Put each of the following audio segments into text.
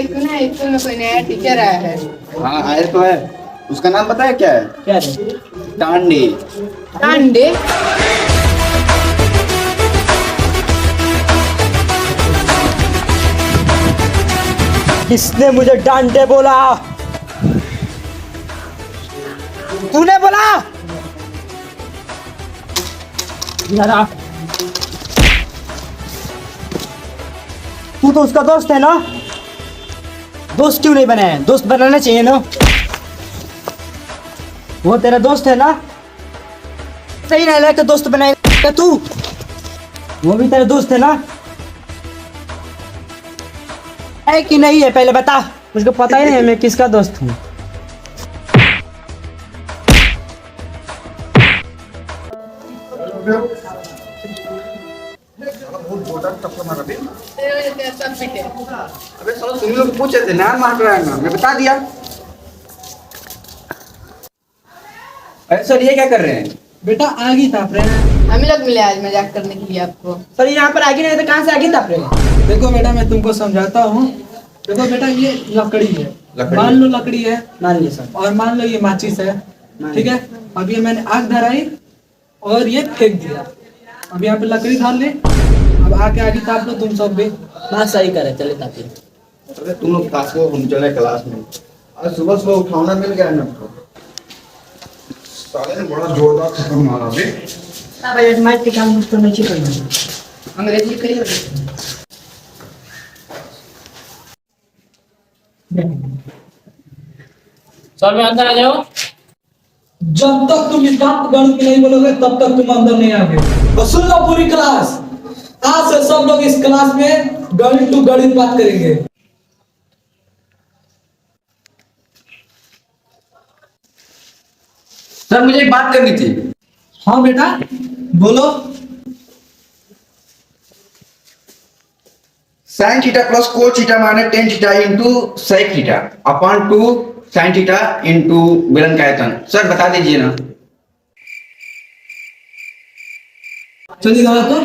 सुना है स्कूल में कोई नया टीचर आया है। हाँ आए तो है। उसका नाम पता है क्या है? क्या है? टांडे। टांडे? किसने मुझे डांटे बोला? तूने बोला? यार तू तो उसका दोस्त है ना? दोस्त क्यों नहीं बने? दोस्त बनाना चाहिए ना। वो तेरा दोस्त है ना? सही नहीं लगा तो दोस्त बनाएगा तू? वो भी तेरा दोस्त है ना? है कि नहीं है पहले बता। मुझको पता ही नहीं है मैं किसका दोस्त हूँ। सब पीटे। अबे साला तुम लोग पूछ रहे थे नाम मार रहा है ना, मैं बता दिया। अरे सर ये क्या कर रहे हैं? बेटा आगी था फ्रेंड। हम लोग मिले आज मजाक करने के लिए आपको। सर यहाँ पर आगे नहीं तो कहाँ से आगे था फ्रेंड? देखो बेटा मैं तुमको समझाता हूँ। देखो बेटा ये लकड़ी है। मान लो लकड़ी है मान ली सर। और मान लो ये माचिस है। ठीक है, अब ये मैंने आग धराई और ये फेंक दिया। अब यहाँ पे लकड़ी धार ले। अब आके आगे ताप लो तुम सब भी। बात सही करे चले ताकि। अरे तुम लोग क्लास को हम चले क्लास में। आज सुबह सुबह उठाना मिल गया ना हमको। साले ने बड़ा जोरदार थप्पड़ मारा बे। भाई माइक के काम मुझको नहीं करना। अंग्रेजी करिए। सर मैं अंदर आ जाओ। जब तक तुम इस बात गणित नहीं बोलोगे तब तक तुम अंदर नहीं आओगे। और सुन लो पूरी क्लास, आज से सब लोग इस क्लास में गणित टू गणित बात करेंगे। सर मुझे एक बात करनी थी। हाँ बेटा बोलो। Sine theta plus cos theta minus tan theta into sec theta upon two sine theta into बेलन का आयतन। सर बता दीजिए ना। चलिए गाओ तो।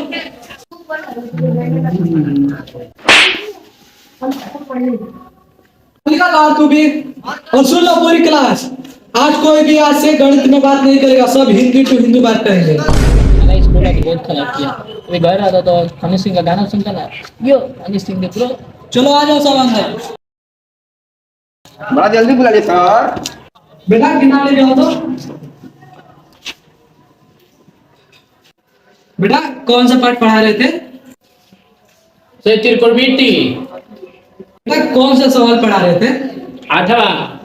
गाओ तू भी। और सुन लो पूरी क्लास, आज कोई भी आज से गणित में बात नहीं करेगा, सब हिंदी टू हिंदी बात करेंगे। मैंने स्कूल में बहुत खराब किया। अभी घर आता तो हनी सिंह का गाना सुनता ना। यो हनी सिंह देख लो। चलो आ जाओ सब अंदर। बड़ा जल्दी बुला दे सर। बेटा किनारे जाओ तो। बेटा कौन सा पाठ पढ़ा रहे थे? से त्रिकोणमिति बेटा कौन सा सवाल पढ़ा रहे थे? 8वां।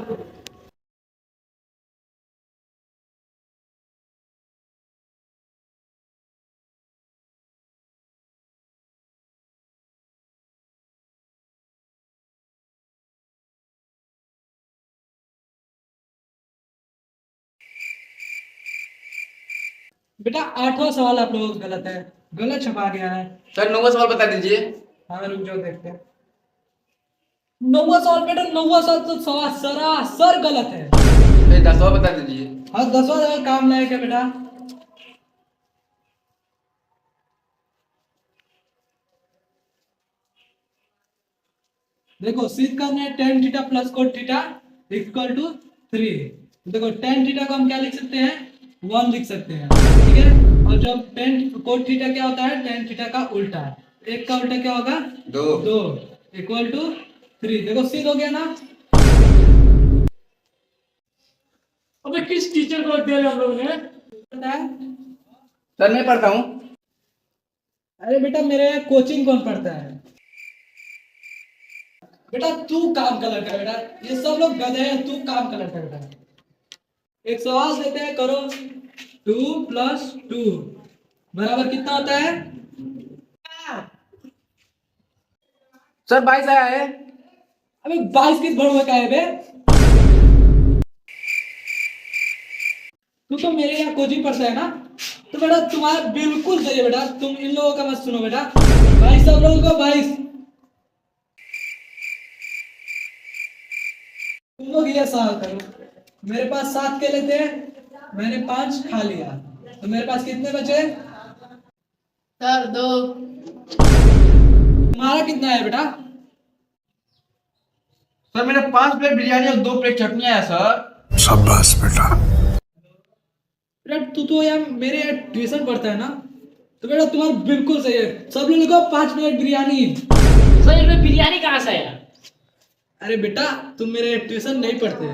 बेटा 8वां सवाल आप लोगों का गलत है, गलत छपा गया है। सर 9वां सवाल बता दीजिए। हाँ रुक जाओ देखते हैं। 9वां सवाल बेटा 9वां सवाल तो सवाल सरासर गलत है। 10वां बता दीजिए। हाँ 10वां सवाल काम लायक है बेटा। देखो सिद्ध करना है tan theta plus cot theta equal to 3। देखो tan थीटा को हम क्या लिख सकते हैं? 1 लिख सकते हैं। ठीक है, और जब tan कोट थीटा क्या होता है? tan थीटा का उल्टा। एक का उल्टा क्या होगा? 2 इक्वल टू 3। देखो सिद्ध हो गया ना। अबे किस टीचर को दिया हम लोगों ने? पता है? सर मैं पढ़ता हूँ। अरे बेटा मेरे कोचिंग कौन पढ़ता है? बेटा तू काम का लड़का है बेटा, ये सब लोग गधे हैं, तू काम का लड़का है बेटा। एक सवाल देते हैं, करो। 2 + 2 बराबर कितना होता है? सर 22 आया है। अबे 22 किस बड़ुआ का है बे? तू तो मेरे यहाँ कोचिंग पढ़ता है ना, तो बेटा तुम्हारा बिल्कुल सही है बेटा। तुम इन लोगों का मत सुनो बेटा। भाई सब लोगों को 22। तुम लोग ये सवाल करो। मेरे पास 7 केले थे, मैंने 5 खा लिया, तो मेरे पास कितने बचे? सर 2। तुम्हारा कितना है बेटा? सर मेरे 5 प्लेट बिरयानी और 2 प्लेट चटनियां है सर। बेटा तू तो यार मेरे यहाँ ट्यूशन पढ़ता है ना, तो बेटा तुम्हारा बिल्कुल सही है। सब लोगों को 5 प्लेट बिरयानी। सर इसमें बिरयानी कहाँ से आया? अरे बेटा तुम मेरे यहाँ ट्यूशन नहीं पढ़ते,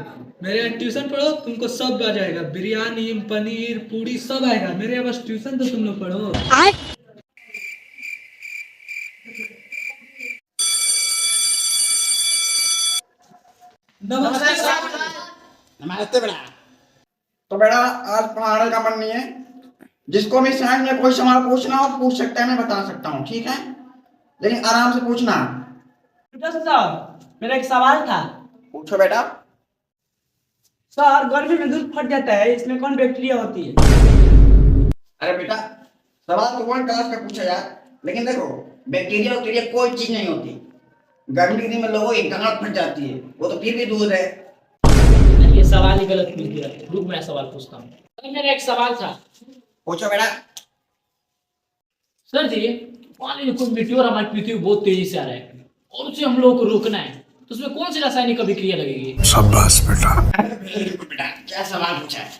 मेरे यहाँ ट्यूशन पढ़ो, तुमको सब आ जाएगा, बिरयानी पनीर पूरी सब आएगा। मेरे यहाँ बस ट्यूशन तो तुम लोग पढ़ो। नमस्ते सर। नमस्ते बेटा। तो बेटा आज पढ़ाने का मन नहीं है, जिसको भी साइंस में कोई सवाल पूछना हो पूछ सकते हैं, मैं बता सकता हूँ, ठीक है? लेकिन आराम से पूछना। सर मेरा एक सवाल था। पूछो बेटा। सर गर्मी में दूध फट जाता है, इसमें कौन बैक्टीरिया होती है? अरे बेटा सवाल तो 1 क्लास का पूछा यार, लेकिन देखो बैक्टीरिया वैक्टीरिया कोई चीज नहीं होती। गर्मी के दिन में लोगों की गांठ फट जाती है, वो तो फिर भी दूध है। ये सवाल ही गलत पूछ दिया। रुक मैं सवाल पूछता हूँ। सर मेरा एक सवाल था। पूछो बेटा। सर जी मान लीजिए कोई मीटियोर हमारी पृथ्वी बहुत तेजी से आ रहा है और उसे हम लोग को रोकना है, तो उसमें कौन सी रासायनिक अभिक्रिया लगेगी? बेटा क्या सवाल पूछा है?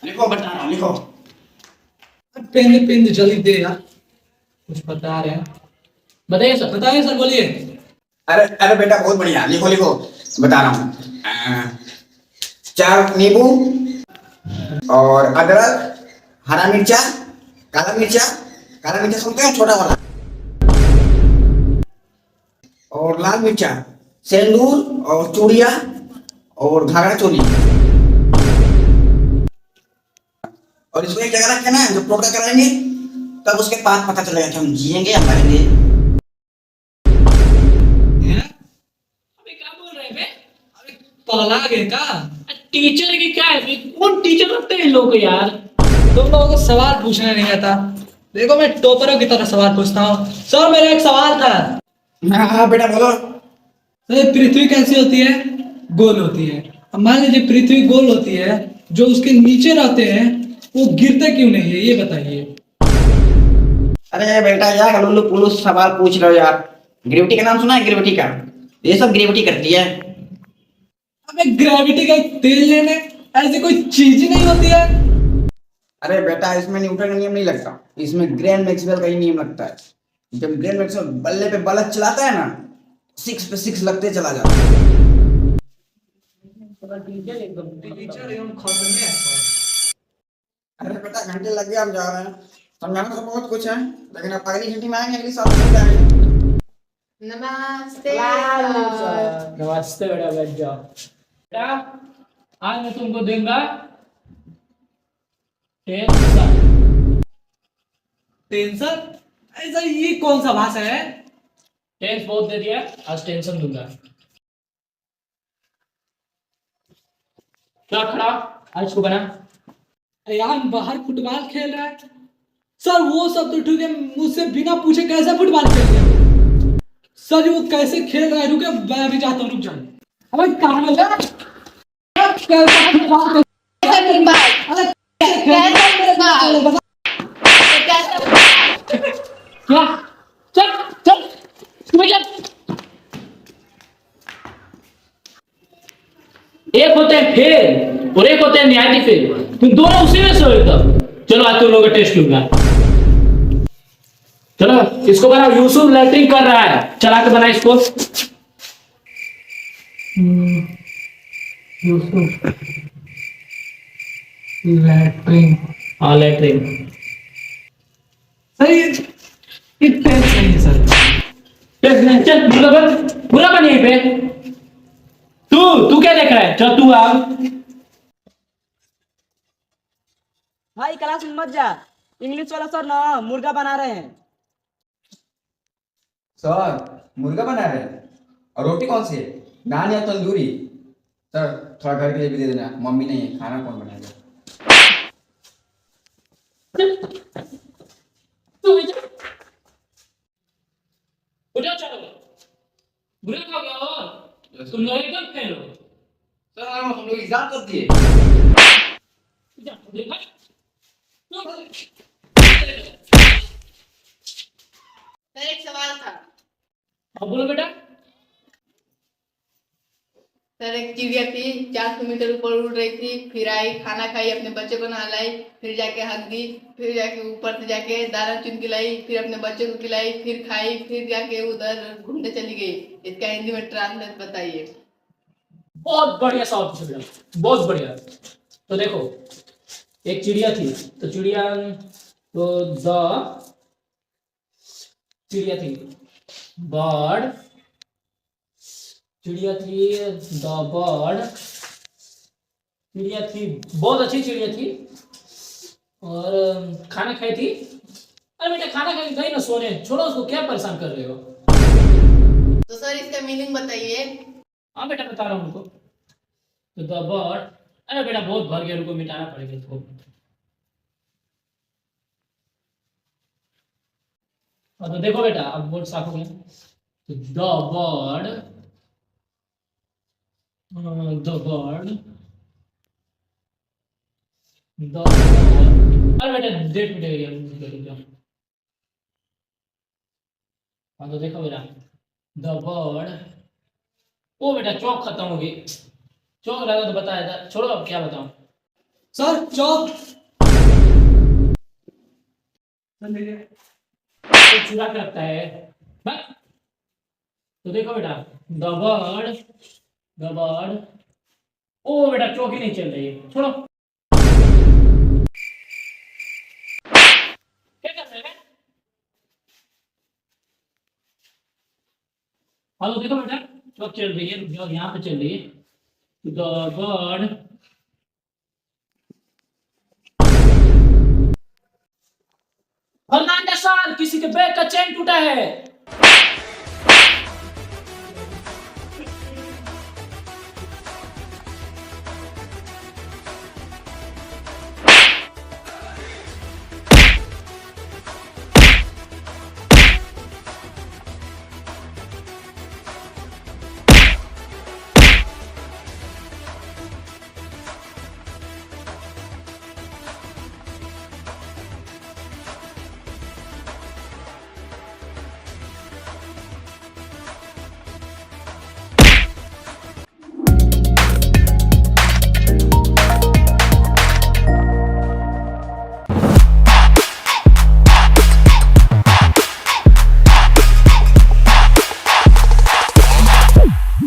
लिखो बता रहा हूँ, लिखो। पेन पेन जल्दी दे यार, कुछ बता रहे हैं। बताइए सर। बताइए सर, बोलिए। अरे बेटा बहुत बढ़िया, लिखो लिखो बता रहा हूँ। 4 नींबू और अदरक, हरा मिर्चा, काला मिर्चा सुनते हो छोटा वाला, और लाल मिर्चा, सिंदूर और चूड़िया और घाघरा चोली। और इसको एक जगह रखना है, जब टोटका कराएंगे तब उसके बाद पता चलेगा कि हम जिएंगे या मरेंगे। अबे क्या बोल रहे हैं बे? पगला गए का? टीचर की क्या है? कौन टीचर रखते हैं इन लोगों को यार? तुम लोगों को सवाल पूछना नहीं आता। देखो मैं टॉपरों की तरह सवाल पूछता हूँ। सर मेरा एक सवाल था। हाँ बेटा बोलो। सर पृथ्वी कैसी होती है? गोल होती है। अब मान लीजिए पृथ्वी गोल होती है, जो उसके नीचे रहते हैं वो गिरते क्यों नहीं है, ये बताइए। अरे बेटा यार लुल्लू पुल्लू सवाल पूछ रहे हो यार। ग्रेविटी का नाम सुना है? ग्रेविटी का, ये सब ग्रेविटी करती है। अबे ग्रेविटी का एक तेल लेने ऐसी कोई चीज ही नहीं होती है। अरे बेटा इसमें न्यूटन का नियम नहीं लगता, इसमें ग्रैंड मैक्सवेल का ही नियम लगता है। जब ग्रैंड मैक्सवेल बल्ले पे बल्ला चलाता है ना, 6 पे 6 लगते चला जाता है। टीचर एवं खतरनाक है। अरे बेटा घंटे लग गए, हम जा रहे हैं। समझाना तो बहुत कुछ है, लेकिन अब अगली घंटी में आएंगे, अगली साल समझाएंगे। नमस्ते सर। नमस्ते बेटा, बैठ जाओ। बेटा आज मैं तुमको दूंगा टेंशन। टेंशन? ऐसा ये कौन सा भाषा है? टेंस बहुत दे दिया, आज टेंशन दूंगा। क्या खड़ा आज को बना? यार बाहर फुटबॉल खेल रहा है। सर वो सब तो ठीक है, मुझसे बिना पूछे कैसे फुटबॉल खेल रहे हो? सर वो कैसे खेल रहा है, रुके मैं अभी जाता हूँ, रुक जाओ। अबे कहाँ है? कैसा फुटबॉल? क्या? चल चल तुम्हें क्या? एक होते हैं फेल और एक होते हैं न्यायाधीश फेल, तुम दोनों उसी में से हो एकदम। चलो आज तुम लोगों का टेस्ट लूंगा। चलो इसको बनाओ। यूसुफ लैट्रिन कर रहा है, चला के बना इसको। लैट्रिन। हाँ लैट्रिन। सर ये पेन नहीं है सर। चल चल बुरा बन यहीं पे। तू क्या देख रहा है? चल तू आ। भाई क्लास में मत जा, इंग्लिश वाला सर ना मुर्गा बना रहे हैं। सर मुर्गा बना रहे हैं, और रोटी कौन सी है, नान या तंदूरी? सर थोड़ा घर के लिए भी दे देना, मम्मी नहीं है, खाना कौन बनाएगा? उठो चलो, बुरा हो गया हो तुम लोग, एकदम फेल हो। सर हम लोग एग्जाम कर दिए। सर एक सवाल था। अब बोलो बेटा। सर एक चिड़िया थी 400 मीटर ऊपर उड़ रही थी, फिर आई, खाना खाई, अपने बच्चे को नहलाई, फिर जाके हक दी, फिर जाके ऊपर से जाके दाना चुन के लाई, फिर अपने बच्चे को खिलाई, फिर खाई, फिर जाके उधर घूमने चली गई। इसका हिंदी में ट्रांसलेट बताइए। बहुत बढ़िया सवाल पूछा बेटा, बहुत बढ़िया। तो देखो, एक चिड़िया थी, तो चिड़िया थी बर्ड, चिड़िया थी द बर्ड, चिड़िया थी, बहुत अच्छी चिड़िया थी, और खाना खाई थी। अरे बेटा खाना खाई गई ना सोने, छोड़ो उसको, क्या परेशान कर रहे हो। तो सर इसका मीनिंग बताइए। हाँ बेटा बता रहा हूँ उनको। तो द बर्ड, अरे बेटा बहुत भर गया, रुको मिटाना पड़ेगा इसको। तो देखो बेटा अब बोर्ड साफ हो गया। तो द बर्ड, अरे बेटा डेट मिट गई। हाँ तो देखो बेटा द बर्ड, ओ बेटा चौक खत्म हो गई, चौक लगा तो बताया था, छोड़ो अब क्या बताऊं। सर चौक तो चुरा के रखता है बस। तो देखो बेटा द बर्ड, ओ बेटा चौक ही नहीं चल रही है, छोड़ो। क्या कर रहे हैं? हाँ तो देखो बेटा चौक चल रही है, जो यहाँ पे चल रही है। द बर्ड, फर्नांडो सर किसी के बैग का चेन टूटा है।